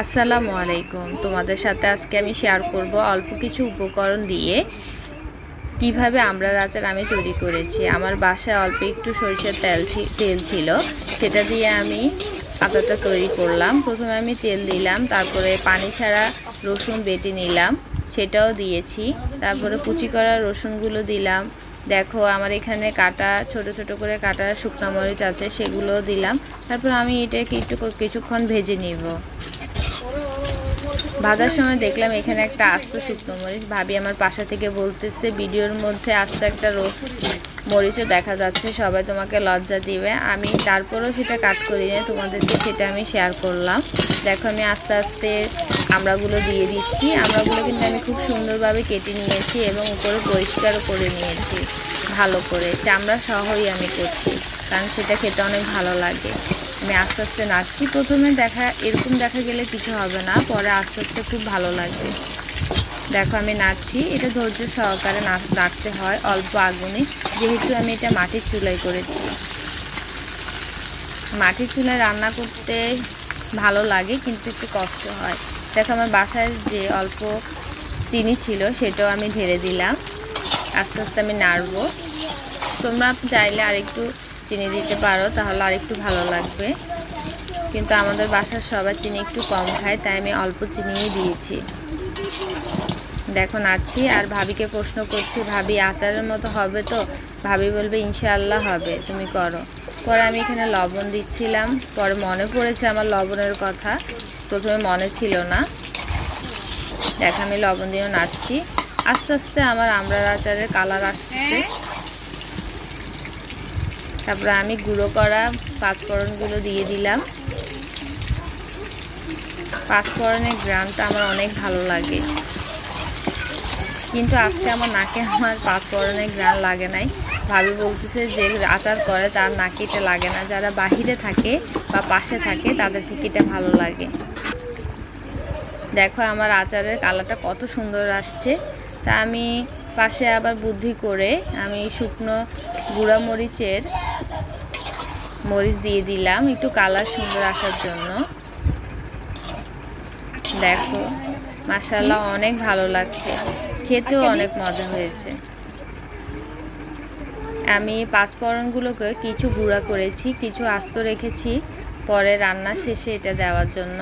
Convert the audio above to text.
আসসালামু আলাইকুম। তোমাদের সাথে আজকে আমি শেয়ার করব অল্প কিছু উপকরণ দিয়ে কিভাবে আমড়ার আচার আমি তৈরি করেছি। আমার বাসায় অল্প একটু সরিষার তেল ছিল, সেটা দিয়ে আমি আচারটা তৈরি করলাম। প্রথমে আমি তেল দিলাম, তারপরে পানি ছাড়া রসুন বেটে নিলাম, সেটাও দিয়েছি। তারপরে কুচি করা রসুনগুলো দিলাম। দেখো আমার এখানে কাটা ছোট ছোট করে কাটা শুকনো মরিচ আছে, সেগুলো দিলাম। তারপর আমি এটাকে কিছুক্ষণ ভেজে নিব। ভাজার সময় দেখলাম এখানে একটা আস্ত শুকনো মরিচ। ভাবি আমার পাশা থেকে বলতেছে, ভিডিওর মধ্যে আস্ত একটা মরিচও দেখা যাচ্ছে, সবাই তোমাকে লজ্জা দিবে। আমি তারপরেও সেটা কাট করি না, তোমাদেরকে সেটা আমি শেয়ার করলাম। দেখো আমি আস্তে আস্তে আমড়াগুলো দিয়ে দিচ্ছি। আমড়াগুলো কিন্তু আমি খুব সুন্দরভাবে কেটে নিয়েছি এবং উপরে পরিষ্কারও করে নিয়েছি ভালো করে। চামড়া সহই আমি করছি, কারণ সেটা খেতে অনেক ভালো লাগে। আমি আস্তে আস্তে নাড়ছি। প্রথমে এরকম দেখা গেলে কিছু হবে না, পরে আস্তে আস্তে খুব ভালো লাগবে। দেখো আমি নাড়ছি, এটা ধৈর্য সহকারে নাড়তে হয় অল্প আগুনে, যেহেতু আমি এটা মাটির চুলায় করেছি। মাটির চুলায় রান্না করতে ভালো লাগে, কিন্তু একটু কষ্ট হয়। দেখো আমার বাসায় যে অল্প চিনি ছিল সেটাও আমি ঢেলে দিলাম। আস্তে আস্তে আমি নাড়বো। তোমরা চাইলে আরেকটু চিনি দিতে পারো, তাহলে আরেকটু ভালো লাগবে, কিন্তু আমাদের বাসার সবাই চিনি একটু কম খায়, তাই আমি অল্প চিনিই দিয়েছি। দেখো নাড়ছি আর ভাবিকে প্রশ্ন করছি, ভাবি আচারের মতো হবে তো? ভাবি বলবে ইনশাআল্লাহ হবে, তুমি করো। পরে আমি এখানে লবণ দিচ্ছিলাম, পরে মনে পড়েছে আমার লবণের কথা, প্রথমে মনে ছিল না। দেখো আমি লবণ দিয়েও নাড়ছি। আস্তে আস্তে আমার আমড়ার আচারের কালার আসছে। তারপরে আমি গুঁড়ো করা পাঁচফোড়নগুলো দিয়ে দিলাম। পাঁচফোড়নের ঘ্রাণটা আমার অনেক ভালো লাগে, কিন্তু আজকে আমার নাকে আমার পাঁচফোড়নের ঘ্রাণ লাগে নাই। ভাবি বলতেছে যে আচার করে তার নাকে এটা লাগে না, যারা বাহিরে থাকে বা পাশে থাকে তাদের থেকে এটা ভালো লাগে। দেখো আমার আচারের কালারটা কত সুন্দর আসছে। তা আমি পাশে আবার বুদ্ধি করে আমি শুকনো গুঁড়া মরিচ দিয়ে দিলাম একটু কালার সুন্দর আসার জন্য। দেখো মাশাআল্লাহ অনেক ভালো লাগছে, খেতেও অনেক মজা হয়েছে। আমি পাঁচফোড়নগুলোকে কিছু গুঁড়া করেছি, কিছু আস্ত রেখেছি পরে রান্না শেষে এটা দেওয়ার জন্য।